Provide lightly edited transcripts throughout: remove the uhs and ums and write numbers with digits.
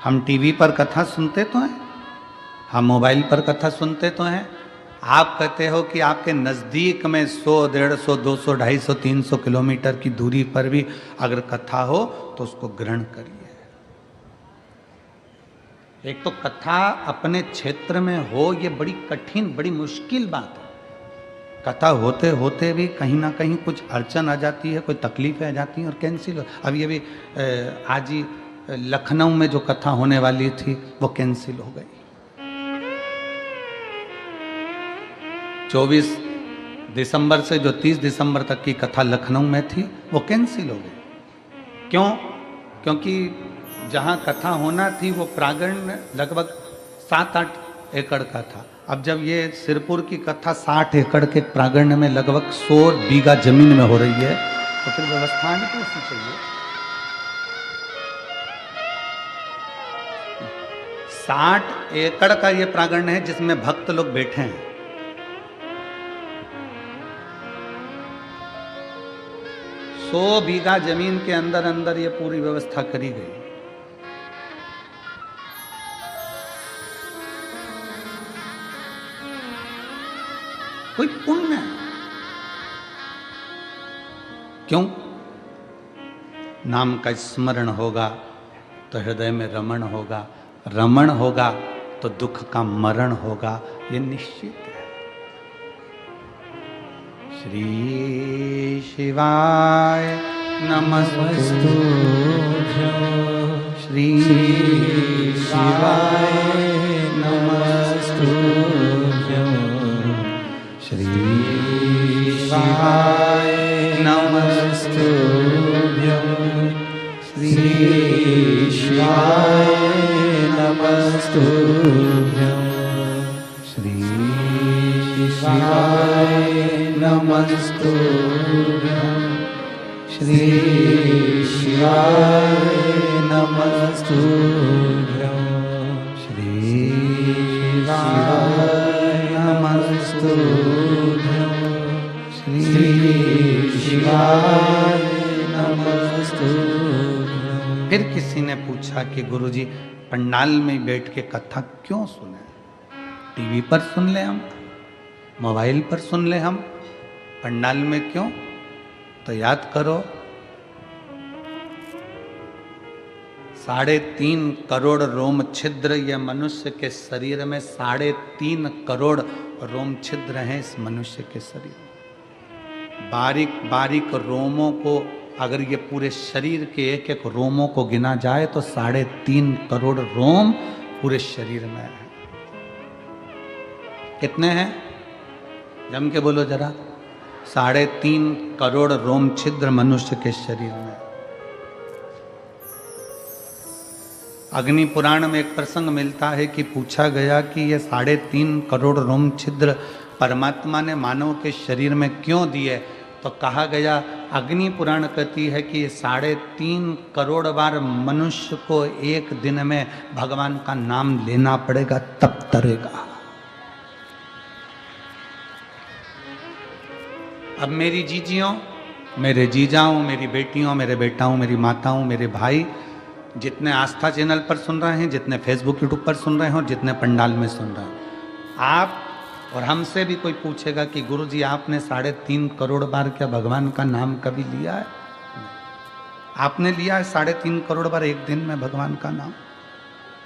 हम टीवी पर कथा सुनते तो हैं, हम मोबाइल पर कथा सुनते तो हैं। आप कहते हो कि आपके नज़दीक में 100, 150, 200, 250, 300 किलोमीटर की दूरी पर भी अगर कथा हो तो उसको ग्रहण करिए। एक तो कथा अपने क्षेत्र में हो, ये बड़ी कठिन, बड़ी मुश्किल बात है। कथा होते होते भी कहीं ना कहीं कुछ अड़चन आ जाती है, कोई तकलीफें आ जाती हैं और कैंसिल हो। अभी अभी आज ही लखनऊ में जो कथा होने वाली थी वो कैंसिल हो गई। 24 दिसंबर से जो 30 दिसंबर तक की कथा लखनऊ में थी वो कैंसिल हो गई। क्यों? क्योंकि जहाँ कथा होना थी वो प्रांगण लगभग 7-8 एकड़ का था। अब जब ये सिरपुर की कथा 60 एकड़ के प्रांगण में लगभग 100 बीघा जमीन में हो रही है, तो फिर व्यवस्था भी तो उसकी चाहिए। 60 एकड़ का ये प्रांगण है जिसमें भक्त लोग बैठे हैं। सौ बीघा जमीन के अंदर अंदर ये पूरी व्यवस्था करी गई। कोई पुण्य है। क्यों? नाम का स्मरण होगा तो हृदय में रमण होगा, रमण होगा तो दुख का मरण होगा, ये निश्चित है। श्री शिवाय नमस्तु, श्री शिवाय नमस्तु, श्री शिवाय नमस्तु, श्री शिवाय नमस्तु, श्री शिवाय नमस्तु, श्री शिवाय नमस्तु, श्री शिवाय नमस्तु, श्री शिवाय नमस्तु। फिर किसी ने पूछा कि गुरुजी पंडाल में बैठ के कथा क्यों सुने? टीवी पर सुन ले हम, मोबाइल पर सुन ले हम, पंडाल में क्यों? तो याद करो 3.5 करोड़ रोम छिद्र, यह मनुष्य के शरीर में 3.5 करोड़ रोम छिद्र हैं इस मनुष्य के शरीर में। बारीक बारीक रोमों को अगर ये पूरे शरीर के एक एक रोमों को गिना जाए तो 3.5 करोड़ रोम पूरे शरीर में है। कितने हैं? जम के बोलो जरा। 3.5 करोड़ रोम छिद्र मनुष्य के शरीर में। अग्नि पुराण में एक प्रसंग मिलता है कि पूछा गया कि ये 3.5 करोड़ रोम छिद्र परमात्मा ने मानव के शरीर में क्यों दिए? तो कहा गया, अग्नि पुराण कहती है कि 3.5 करोड़ बार मनुष्य को एक दिन में भगवान का नाम लेना पड़ेगा तब तरेगा। अब मेरी जीजियों, मेरे जीजाओं, मेरी बेटियों, मेरे बेटाओं, मेरी माताओं, मेरे भाई, जितने आस्था चैनल पर सुन रहे हैं, जितने फेसबुक यूट्यूब पर सुन रहे हैं और जितने पंडाल में सुन रहे हैं, आप और हमसे भी कोई पूछेगा कि गुरुजी आपने 3.5 करोड़ बार क्या भगवान का नाम कभी लिया है? आपने लिया है 3.5 करोड़ बार एक दिन में भगवान का नाम?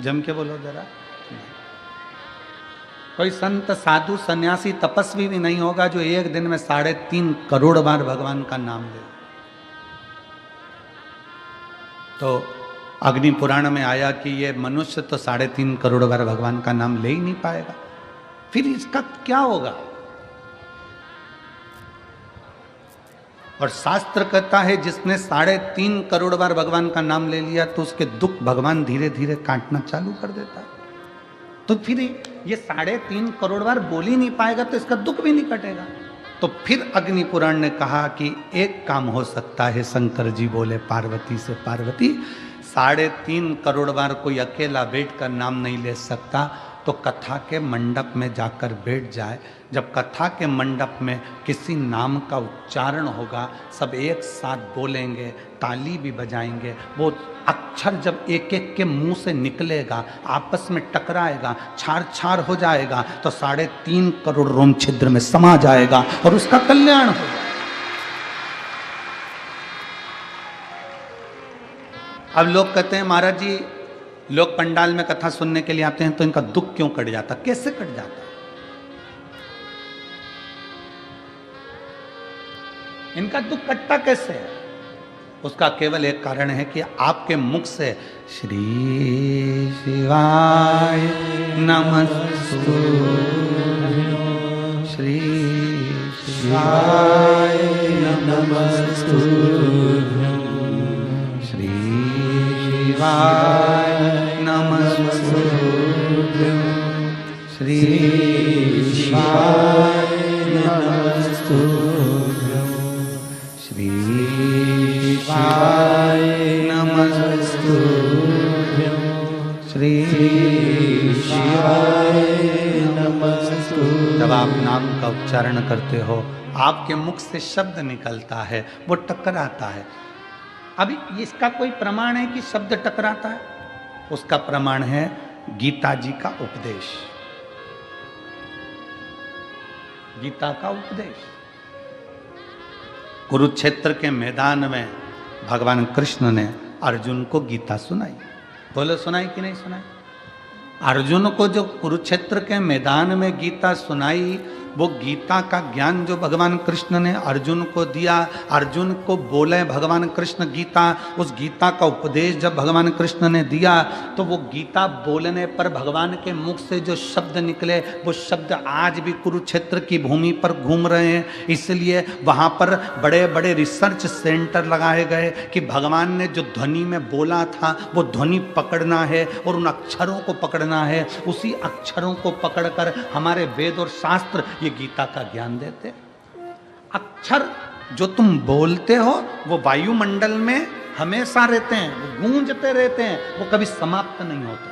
जम के बोलो जरा। कोई संत साधु सन्यासी तपस्वी भी नहीं होगा जो एक दिन में 3.5 करोड़ बार भगवान का नाम ले। तो अग्नि पुराण में आया कि ये मनुष्य तो 3.5 करोड़ बार भगवान का नाम ले ही नहीं पाएगा, फिर इसका क्या होगा? और शास्त्र कहता है जिसने 3.5 करोड़ बार भगवान का नाम ले लिया तो उसके दुख भगवान धीरे धीरे काटना चालू कर देता है। तो फिर ये 3.5 करोड़ बार बोल ही नहीं पाएगा तो इसका दुख भी नहीं कटेगा। तो फिर अग्नि पुराण ने कहा कि एक काम हो सकता है। शंकर जी बोले पार्वती से, पार्वती 3.5 करोड़ बार कोई अकेला बैठ कर नाम नहीं ले सकता, तो कथा के मंडप में जाकर बैठ जाए। जब कथा के मंडप में किसी नाम का उच्चारण होगा, सब एक साथ बोलेंगे, ताली भी बजाएंगे। वो अक्षर जब एक एक के मुंह से निकलेगा, आपस में टकराएगा, छार छार हो जाएगा, तो 3.5 करोड़ रोम छिद्र में समा जाएगा और उसका कल्याण होगा। अब लोग कहते हैं महाराज जी, लोग पंडाल में कथा सुनने के लिए आते हैं तो इनका दुख क्यों कट जाता? कैसे कट जाता? इनका दुख कटता कैसे है? उसका केवल एक कारण है कि आपके मुख से श्री शिवाय नमस्तु, श्री शिवाय नमस्तु, श्री शिवाय नमस्तु, श्री शिवाय नमस्तु, श्री शिवाय नमस्तु, श्री शिवाय नमस्तु। जब आप नाम का उच्चारण करते हो, आपके मुख से शब्द निकलता है, वो टकराता है। अभी इसका कोई प्रमाण है कि शब्द टकराता है? उसका प्रमाण है गीता जी का उपदेश। गीता का उपदेश कुरुक्षेत्र के मैदान में भगवान कृष्ण ने अर्जुन को गीता सुनाई। बोलो, सुनाई कि नहीं सुनाई? अर्जुन को जो कुरुक्षेत्र के मैदान में गीता सुनाई, वो गीता का ज्ञान जो भगवान कृष्ण ने अर्जुन को दिया, अर्जुन को बोले भगवान कृष्ण गीता, उस गीता का उपदेश जब भगवान कृष्ण ने दिया, तो वो गीता बोलने पर भगवान के मुख से जो शब्द निकले, वो शब्द आज भी कुरुक्षेत्र की भूमि पर घूम रहे हैं। इसलिए वहाँ पर बड़े बड़े रिसर्च सेंटर लगाए गए कि भगवान ने जो ध्वनि में बोला था, वो ध्वनि पकड़ना है और उन अक्षरों को पकड़ना है। उसी अक्षरों को पकड़कर हमारे वेद और शास्त्र ये गीता का ज्ञान देते। अक्षर जो तुम बोलते हो वो वायुमंडल में हमेशा रहते हैं, वो गूंजते रहते हैं, वो कभी समाप्त नहीं होते।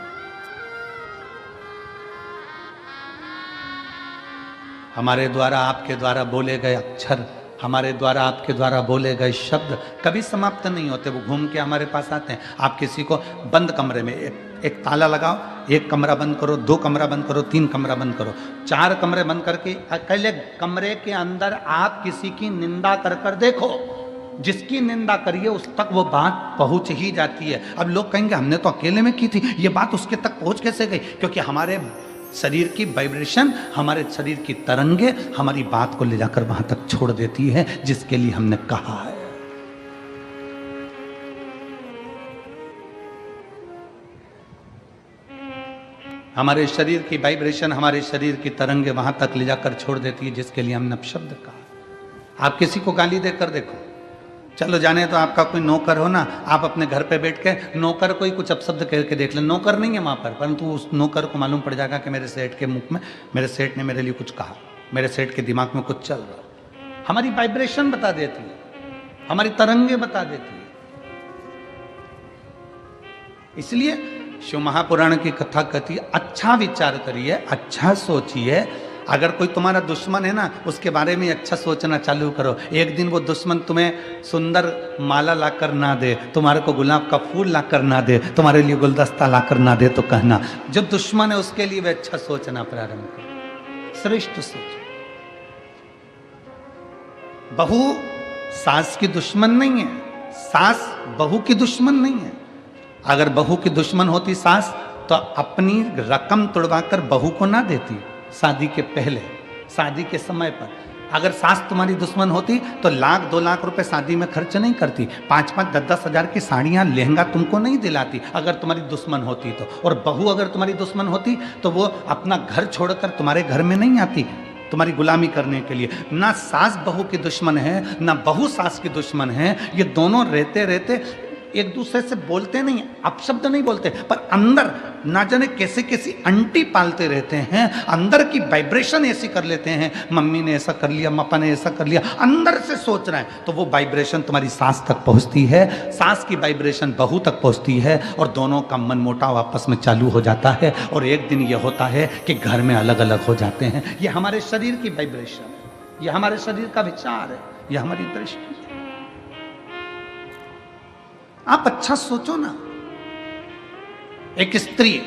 हमारे द्वारा आपके द्वारा बोले गए अक्षर, हमारे द्वारा आपके द्वारा बोले गए शब्द कभी समाप्त नहीं होते, वो घूम के हमारे पास आते हैं। आप किसी को बंद कमरे में एक ताला लगाओ, 1 कमरा बंद करो, 2 कमरा बंद करो, 3 कमरा बंद करो, 4 कमरे बंद करके अकेले कमरे के अंदर आप किसी की निंदा कर कर देखो, जिसकी निंदा करिए उस तक वो बात पहुंच ही जाती है। अब लोग कहेंगे हमने तो अकेले में की थी, ये बात उसके तक पहुंच कैसे गई? क्योंकि हमारे शरीर की वाइब्रेशन, हमारे शरीर की तरंगे हमारी बात को ले जाकर वहां तक छोड़ देती है जिसके लिए हमने कहा है। हमारे शरीर की वाइब्रेशन, हमारे शरीर की तरंगे वहां तक ले जाकर छोड़ देती है जिसके लिए हमने शब्द कहा। आप किसी को गाली देकर देखो, चलो जाने तो आपका कोई नौकर हो ना, आप अपने घर पे बैठ के नौकर को ही कुछ अपशब्द कह के देख ले, नौकर नहीं है वहां पर, परंतु उस नौकर को मालूम पड़ जाएगा कि मेरे सेठ के मुख में, मेरे सेठ ने मेरे लिए कुछ कहा, मेरे सेठ के दिमाग में कुछ चल रहा। हमारी वाइब्रेशन बता देती है, हमारी तरंगे बता देती है। इसलिए शिव महापुराण की कथा कहती है, अच्छा विचार करिए, अच्छा सोचिए। अगर कोई तुम्हारा दुश्मन है ना, उसके बारे में अच्छा सोचना चालू करो। एक दिन वो दुश्मन तुम्हें सुंदर माला लाकर ना दे, तुम्हारे को गुलाब का फूल लाकर ना दे, तुम्हारे लिए गुलदस्ता लाकर ना दे, तो कहना जो दुश्मन है उसके लिए वे अच्छा सोचना प्रारंभ करो, श्रेष्ठ सोचो। बहू सास की दुश्मन नहीं है, सास बहू की दुश्मन नहीं है। अगर बहू की दुश्मन होती सास, तो अपनी रकम तुड़वाकर बहू को ना देती शादी के पहले, शादी के समय पर। अगर सास तुम्हारी दुश्मन होती तो 1-2 लाख रुपए शादी में खर्च नहीं करती, 5-5, 10-10 हजार की साड़ियां, लहंगा तुमको नहीं दिलाती अगर तुम्हारी दुश्मन होती तो। और बहू अगर तुम्हारी दुश्मन होती तो वो अपना घर छोड़कर तुम्हारे घर में नहीं आती तुम्हारी गुलामी करने के लिए। ना सास बहू की दुश्मन है, ना बहू सास की दुश्मन है। ये दोनों रहते रहते एक दूसरे से बोलते नहीं, अपशब्द नहीं बोलते, पर अंदर ना जाने कैसे कैसी अंटी पालते रहते हैं, अंदर की वाइब्रेशन ऐसी कर लेते हैं, मम्मी ने ऐसा कर लिया, पापा ने ऐसा कर लिया, अंदर से सोच रहे हैं, तो वो वाइब्रेशन तुम्हारी सांस तक पहुंचती है, सांस की वाइब्रेशन बहू तक पहुंचती है, और दोनों का मन मोटाव आपस में चालू हो जाता है, और एक दिन ये होता है कि घर में अलग अलग हो जाते हैं। ये हमारे शरीर की वाइब्रेशन है, ये हमारे शरीर का विचार है, ये हमारी दृष्टि है। आप अच्छा सोचो ना, एक स्त्री,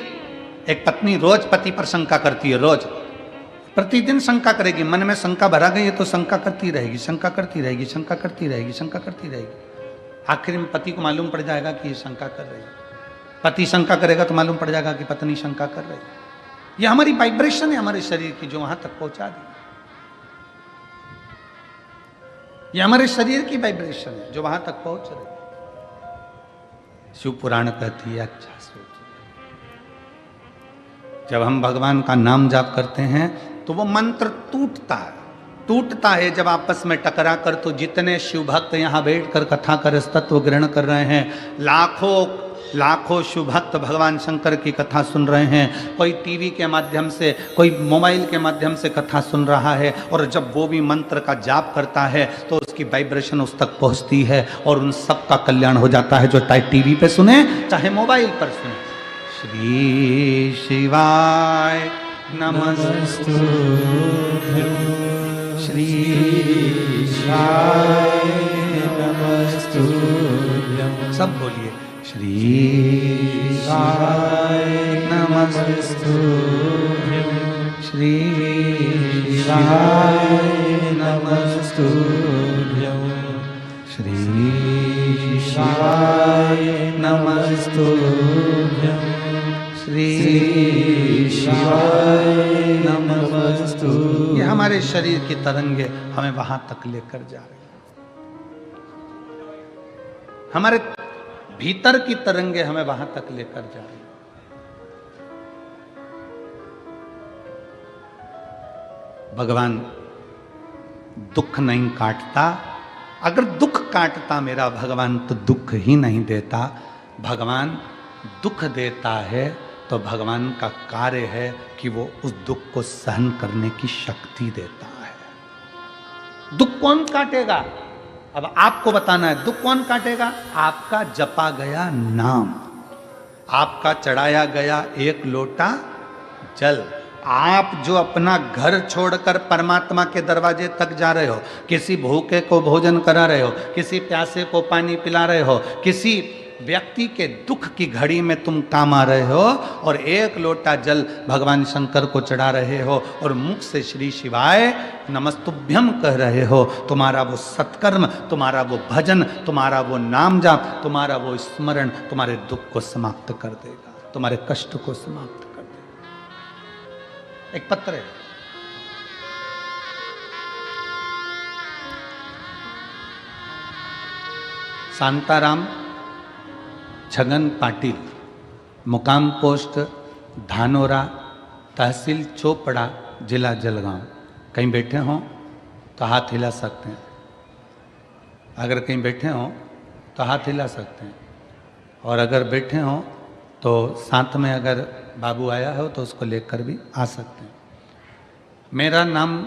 एक पत्नी रोज पति पर शंका करती है, रोज प्रतिदिन शंका करेगी, मन में शंका भरा गई है तो शंका करती रहेगी, शंका करती रहेगी, शंका करती रहेगी, शंका करती रहेगी। आखिर में पति को मालूम पड़ जाएगा कि ये शंका कर रही है, पति शंका करेगा तो मालूम पड़ जाएगा कि पत्नी शंका कर रही है। ये हमारी वाइब्रेशन है हमारे शरीर की, जो वहां तक पहुंचा दी। ये हमारे शरीर की वाइब्रेशन है जो वहां तक पहुंच रही है। शिव पुराण कहती है, अच्छा सोच, जब हम भगवान का नाम जाप करते हैं तो वो मंत्र टूटता है जब आपस में टकरा कर। तो जितने शिव भक्त यहाँ बैठ कर कथा कर तत्व ग्रहण कर रहे हैं, लाखों शिव भक्त भगवान शंकर की कथा सुन रहे हैं, कोई टीवी के माध्यम से, कोई मोबाइल के माध्यम से कथा सुन रहा है, और जब वो भी मंत्र का जाप करता है तो उसकी वाइब्रेशन उस तक पहुंचती है और उन सब का कल्याण हो जाता है, जो चाहे टीवी पे सुने चाहे मोबाइल पर सुने। श्री शिवाय नमस्तुभ्यं, श्री शिवाय नमस्तुभ्यं, सब बोलिए, श्री शिवाय नमस्तुभ्यं, श्री शिवाय नमस्तुभ्यं, श्री शिवाय नमस्तुभ्यं, श्री शिवाय नमस्तुभ्यं। ये हमारे शरीर की तरंगे हमें वहां तक लेकर जा रही हैं, हमारे भीतर की तरंगे हमें वहां तक लेकर जा रही हैं। भगवान दुख नहीं काटता, अगर दुख काटता मेरा भगवान तो दुख ही नहीं देता। भगवान दुख देता है तो भगवान का कार्य है कि वो उस दुख को सहन करने की शक्ति देता है। दुख कौन काटेगा? अब आपको बताना है, दुख कौन काटेगा? आपका जपा गया नाम, आपका चढ़ाया गया एक लोटा जल। आप जो अपना घर छोड़कर परमात्मा के दरवाजे तक जा रहे हो, किसी भूखे को भोजन करा रहे हो, किसी प्यासे को पानी पिला रहे हो, किसी व्यक्ति के दुख की घड़ी में तुम काम आ रहे हो, और एक लोटा जल भगवान शंकर को चढ़ा रहे हो और मुख से श्री शिवाय नमस्तुभ्यम कह रहे हो, तुम्हारा वो सत्कर्म, तुम्हारा वो भजन, तुम्हारा वो नाम जाप, तुम्हारा वो स्मरण तुम्हारे दुख को समाप्त कर देगा, तुम्हारे कष्ट को समाप्त कर देगा। एक पत्र है, शांताराम छगन पाटिल, मुकाम पोस्ट धानोरा, तहसील चोपड़ा, जिला जलगांव। कहीं बैठे हों तो हाथ हिला सकते हैं, अगर कहीं बैठे हों तो हाथ हिला सकते हैं, और अगर बैठे हों तो साथ में अगर बाबू आया हो तो उसको लेकर भी आ सकते हैं। मेरा नाम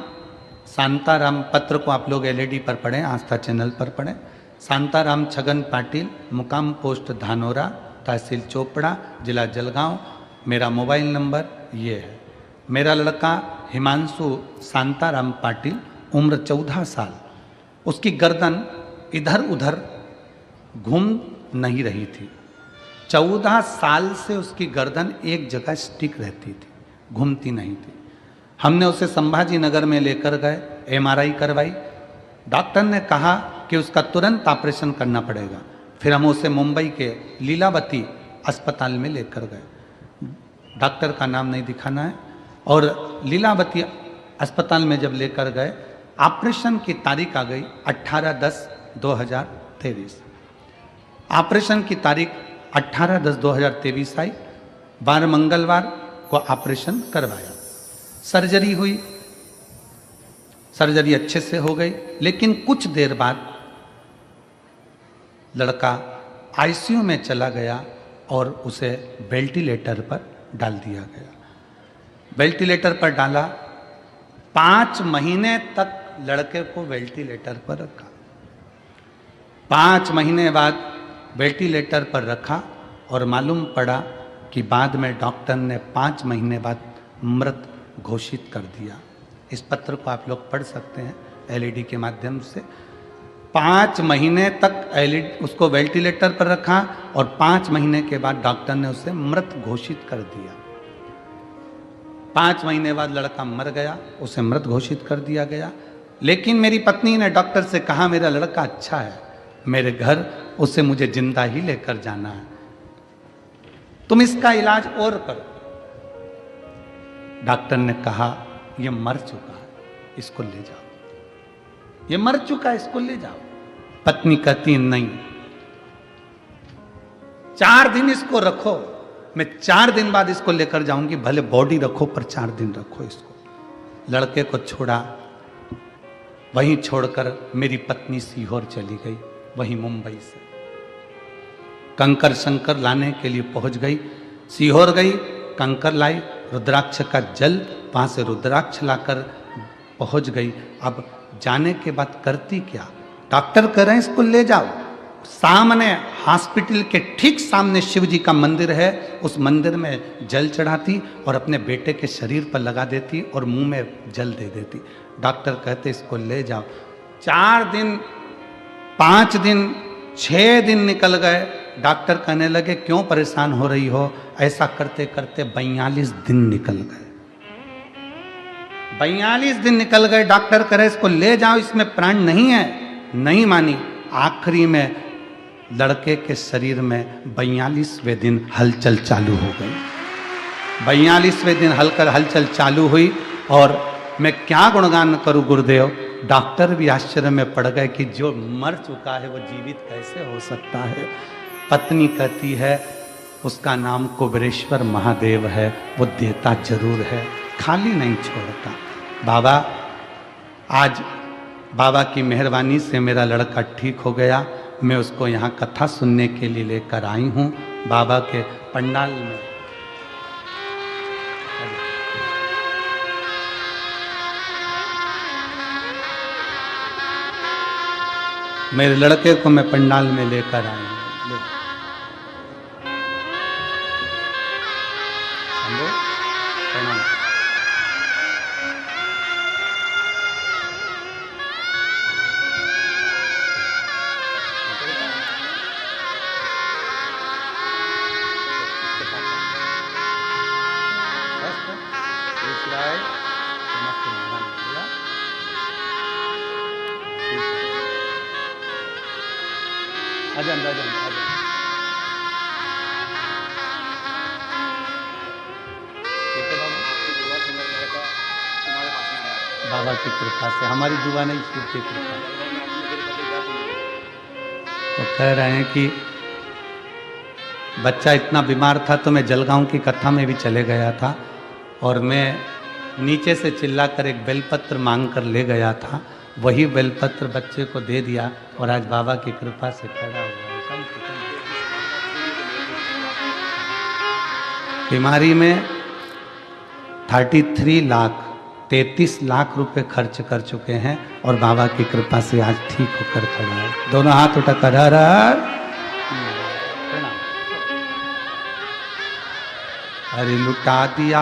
शांताराम, पत्र को आप लोग एलईडी पर पढ़ें, आस्था चैनल पर पढ़ें। शांताराम छगन पाटिल, मुकाम पोस्ट धानोरा, तहसील चोपड़ा, जिला जलगांव। मेरा मोबाइल नंबर ये है। मेरा लड़का हिमांशु शांताराम पाटिल, उम्र 14 साल, उसकी गर्दन इधर उधर घूम नहीं रही थी। 14 साल से उसकी गर्दन एक जगह स्टिक रहती थी, घूमती नहीं थी। हमने उसे संभाजी नगर में लेकर गए, एमआरआई करवाई। डॉक्टर ने कहा कि उसका तुरंत ऑपरेशन करना पड़ेगा। फिर हम उसे मुंबई के लीलावती अस्पताल में लेकर गए, डॉक्टर का नाम नहीं दिखाना है। और लीलावती अस्पताल में जब लेकर गए, ऑपरेशन की तारीख आ गई 18/10/2023। ऑपरेशन की तारीख 18/10/2023 आई। 12 मंगलवार को ऑपरेशन करवाया, सर्जरी हुई, सर्जरी अच्छे से हो गई। लेकिन कुछ देर बाद लड़का आईसीयू में चला गया और उसे वेंटिलेटर पर डाल दिया गया। वेंटिलेटर पर डाला, 5 महीने तक लड़के को वेंटिलेटर पर रखा। 5 महीने बाद वेंटिलेटर पर रखा और मालूम पड़ा कि बाद में डॉक्टर ने 5 महीने बाद मृत घोषित कर दिया। इस पत्र को आप लोग पढ़ सकते हैं एलईडी के माध्यम से। 5 महीने तक उसको वेंटिलेटर पर रखा और 5 महीने के बाद डॉक्टर ने उसे मृत घोषित कर दिया। 5 महीने बाद लड़का मर गया, उसे मृत घोषित कर दिया गया। लेकिन मेरी पत्नी ने डॉक्टर से कहा मेरा लड़का अच्छा है, मेरे घर उसे मुझे जिंदा ही लेकर जाना है, तुम इसका इलाज और करो। डॉक्टर ने कहा यह मर चुका है, इसको ले जाओ, ये मर चुका है, इसको ले जाओ। पत्नी कहती नहीं, 4 दिन इसको रखो, मैं 4 दिन बाद इसको लेकर जाऊंगी, भले बॉडी रखो पर 4 दिन रखो इसको। लड़के को छोड़ा, वहीं छोड़कर मेरी पत्नी सीहोर चली गई, वहीं मुंबई से कंकर शंकर लाने के लिए पहुंच गई। सीहोर गई, कंकर लाई, रुद्राक्ष का जल, वहां से रुद्राक्ष लाकर पहुंच गई। अब जाने के बाद करती क्या, डॉक्टर कह रहे हैं इसको ले जाओ। सामने हॉस्पिटल के ठीक सामने शिव जी का मंदिर है, उस मंदिर में जल चढ़ाती और अपने बेटे के शरीर पर लगा देती और मुंह में जल दे देती। डॉक्टर कहते इसको ले जाओ। 4 दिन, 5 दिन, 6 दिन निकल गए। डॉक्टर कहने लगे क्यों परेशान हो रही हो। ऐसा करते करते 42 दिन निकल गए। 42 दिन निकल गए। डॉक्टर कह रहे इसको ले जाओ, इसमें प्राण नहीं है। नहीं मानी। आखिरी में लड़के के शरीर में 42वें दिन हलचल चालू हो गई। 42वें दिन हलचल चालू हुई और मैं क्या गुणगान करूं गुरुदेव। डॉक्टर भी आश्चर्य में पड़ गए कि जो मर चुका है वो जीवित कैसे हो सकता है। पत्नी कहती है उसका नाम कुबेरेश्वर महादेव है, वो देता जरूर है, खाली नहीं छोड़ता। बाबा, आज बाबा की मेहरबानी से मेरा लड़का ठीक हो गया। मैं उसको यहाँ कथा सुनने के लिए लेकर आई हूँ बाबा के पंडाल में। मेरे लड़के को मैं पंडाल में लेकर आई हूँ। बाबा की कृपा से, हमारी दुआ नहीं, शिव की कृपा। तो कह रहे हैं कि बच्चा इतना बीमार था तो मैं जलगांव की कथा में भी चले गया था और मैं नीचे से चिल्लाकर एक बेलपत्र मांग कर ले गया था। वही बेलपत्र बच्चे को दे दिया और आज बाबा की कृपा से खड़ा हुआ है। बीमारी में 33 लाख रुपए खर्च कर चुके हैं और बाबा की कृपा से आज ठीक होकर खड़ा है। दोनों हाथ उठाकर हर हर हरि लुटा दिया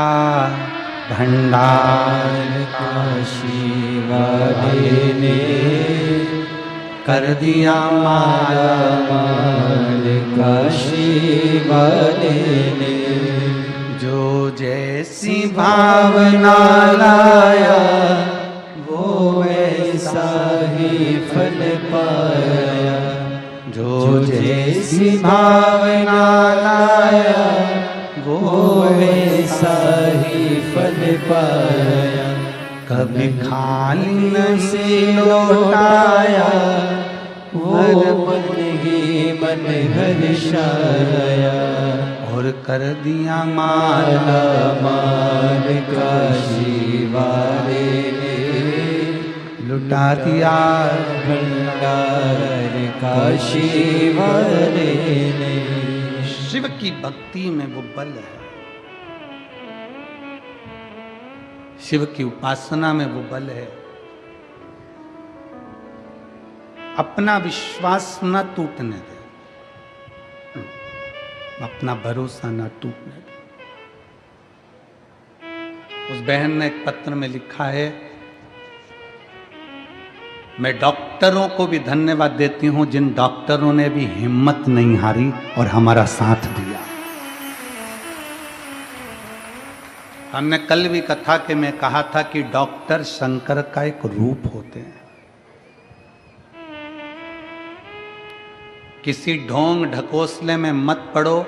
भंडार काशी वाले ने, कर दिया माला माल काशी वाले ने। जो जैसी भावना लाया वो वैसा ही फल पाया। जो जैसी भावना लाया वो वैसा ही फल पाया। कभी खाली नहीं लौटाया वो मन ही मन हर्षाया। और कर दिया माला माल काशी वाले ने, लुटा दिया भंडार काशी वाले की भक्ति में वो बल है, शिव की उपासना में वो बल है। अपना विश्वास न टूटने दे, अपना भरोसा न टूटने दे। उस बहन ने एक पत्र में लिखा है, मैं डॉक्टरों को भी धन्यवाद देती हूं जिन डॉक्टरों ने भी हिम्मत नहीं हारी और हमारा साथ दिया। हमने कल भी कथा के में कहा था कि डॉक्टर शंकर का एक रूप होते हैं। किसी ढोंग ढकोसले में मत पड़ो।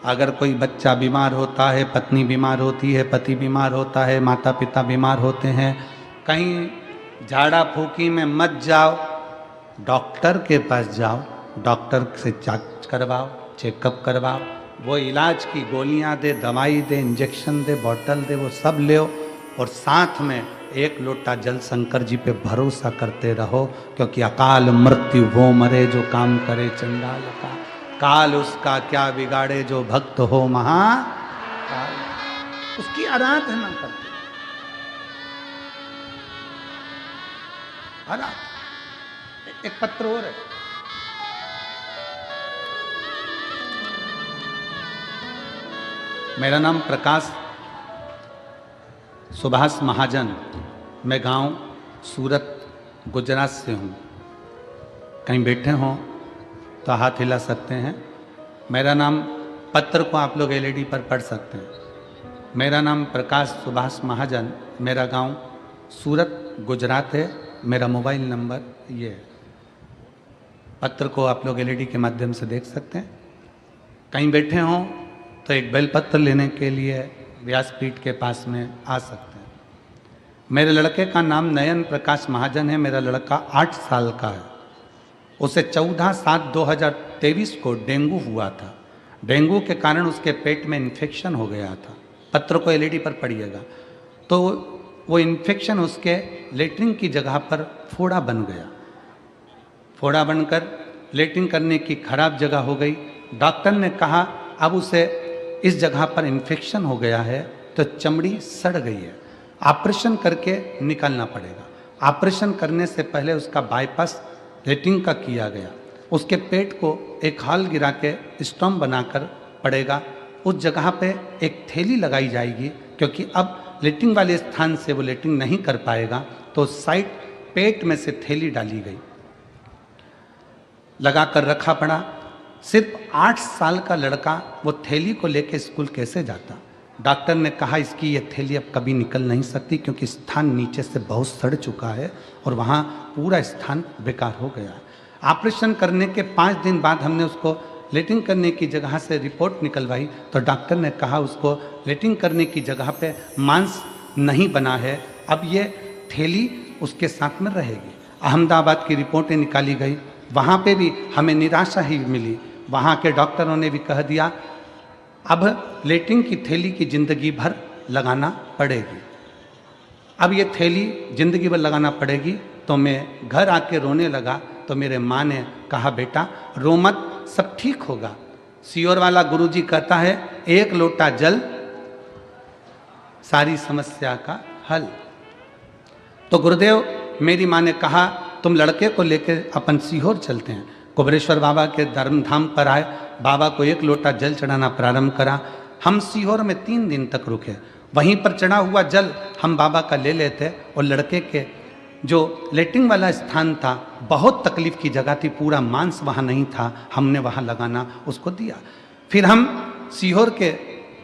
अगर कोई बच्चा बीमार होता है, पत्नी बीमार होती है, पति बीमार होता है, माता पिता बीमार होते हैं, कहीं झाड़ा फूकी में मत जाओ, डॉक्टर के पास जाओ, डॉक्टर से जांच करवाओ, चेकअप करवाओ, वो इलाज की गोलियां दे, दवाई दे, इंजेक्शन दे, बॉटल दे, वो सब ले और साथ में एक लोटा जल शंकर जी पे भरोसा करते रहो, क्योंकि अकाल मृत्यु वो मरे जो काम करे चंडाल का, काल उसका क्या बिगाड़े जो भक्त हो महाकाल। उसकी आराधना करते एक पत्र और है, मेरा नाम प्रकाश सुभाष महाजन, मैं गांव सूरत गुजरात से हूँ। कहीं बैठे हों तो हाथ हिला सकते हैं। मेरा नाम, पत्र को आप लोग एलईडी पर पढ़ सकते हैं। मेरा नाम प्रकाश सुभाष महाजन, मेरा गांव सूरत गुजरात है, मेरा मोबाइल नंबर ये है। पत्र को आप लोग एलईडी के माध्यम से देख सकते हैं। कहीं बैठे हों तो एक बेलपत्र लेने के लिए व्यासपीठ के पास में आ सकते हैं। मेरे लड़के का नाम नयन प्रकाश महाजन है। मेरा लड़का 8 साल का है। उसे 14/7/2023 को डेंगू हुआ था। डेंगू के कारण उसके पेट में इन्फेक्शन हो गया था। पत्र को एलईडी पर पढ़िएगा। तो वो इन्फेक्शन उसके लेटरिन की जगह पर फोड़ा बन गया। फोड़ा बनकर लेटरिन करने की खराब जगह हो गई। डॉक्टर ने कहा अब उसे इस जगह पर इन्फेक्शन हो गया है तो चमड़ी सड़ गई है, ऑपरेशन करके निकालना पड़ेगा। ऑपरेशन करने से पहले उसका बाईपास लेटरिन का किया गया। उसके पेट को एक हॉल गिरा के स्टोम बनाकर पड़ेगा। उस जगह पे एक थैली लगाई जाएगी, क्योंकि अब लेटरिन वाले स्थान से वो लेटरिन नहीं कर पाएगा, तो साइड पेट में से थैली डाली गई, लगा कर रखा पड़ा। सिर्फ 8 साल का लड़का वो थैली को लेकर स्कूल कैसे जाता? डॉक्टर ने कहा इसकी ये थैली अब कभी निकल नहीं सकती, क्योंकि स्थान नीचे से बहुत सड़ चुका है और वहाँ पूरा स्थान बेकार हो गया है। ऑपरेशन करने के 5 दिन बाद हमने उसको लेटरिन करने की जगह से रिपोर्ट निकलवाई, तो डॉक्टर ने कहा उसको लेटरिन करने की जगह पे मांस नहीं बना है, अब ये थैली उसके साथ में रहेगी। अहमदाबाद की रिपोर्टें निकाली गई, वहाँ पे भी हमें निराशा ही मिली। वहाँ के डॉक्टरों ने भी कह दिया अब लेटरिन की थैली की ज़िंदगी भर लगाना पड़ेगी। अब ये थैली ज़िंदगी भर लगाना पड़ेगी। तो मैं घर आके रोने लगा, तो मेरे माँ ने कहा बेटा रो मत, सब ठीक होगा। सियोर वाला गुरुजी कहता है 1 लोटा जल सारी समस्या का हल। तो गुरुदेव, मेरी माँ ने कहा तुम लड़के को लेकर अपन सीहोर चलते हैं। कुबरेश्वर बाबा के धर्मधाम पर आए, बाबा को 1 लोटा जल चढ़ाना प्रारंभ करा। हम सीहोर में 3 दिन तक रुके। वहीं पर चढ़ा हुआ जल हम बाबा का ले लेते और लड़के के जो लेटरिन वाला स्थान था, बहुत तकलीफ की जगह थी, पूरा मांस वहाँ नहीं था, हमने वहाँ लगाना उसको दिया। फिर हम सीहोर के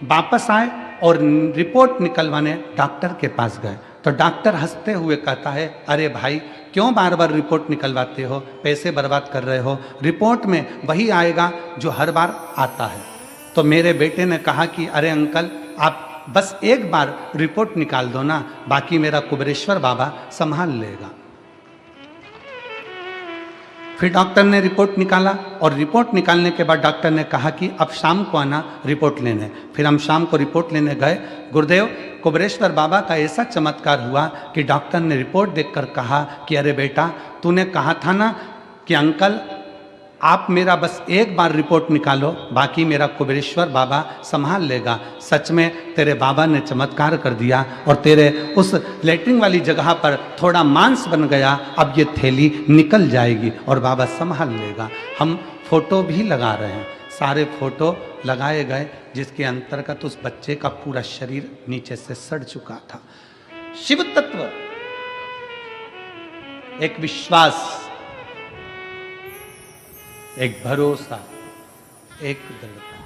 वापस आए और रिपोर्ट निकलवाने डॉक्टर के पास गए। तो डॉक्टर हंसते हुए कहता है अरे भाई क्यों बार बार रिपोर्ट निकलवाते हो, पैसे बर्बाद कर रहे हो, रिपोर्ट में वही आएगा जो हर बार आता है। तो मेरे बेटे ने कहा कि अरे अंकल आप बस एक बार रिपोर्ट निकाल दो ना, बाकी मेरा कुबरेश्वर बाबा संभाल लेगा। फिर डॉक्टर ने रिपोर्ट निकाला और रिपोर्ट निकालने के बाद डॉक्टर ने कहा कि अब शाम को आना रिपोर्ट लेने। फिर हम शाम को रिपोर्ट लेने गए। गुरुदेव, कुबरेश्वर बाबा का ऐसा चमत्कार हुआ कि डॉक्टर ने रिपोर्ट देखकर कहा कि अरे बेटा तूने कहा था ना कि अंकल आप मेरा बस एक बार रिपोर्ट निकालो, बाकी मेरा कुबेरेश्वर बाबा संभाल लेगा। सच में तेरे बाबा ने चमत्कार कर दिया और तेरे उस लेटरिन वाली जगह पर थोड़ा मांस बन गया, अब ये थैली निकल जाएगी और बाबा संभाल लेगा। हम फोटो भी लगा रहे हैं, सारे फोटो लगाए गए, जिसके अंतर्गत उस बच्चे का पूरा शरीर नीचे से सड़ चुका था। शिव तत्व, एक विश्वास, एक भरोसा, एक दृढ़ता।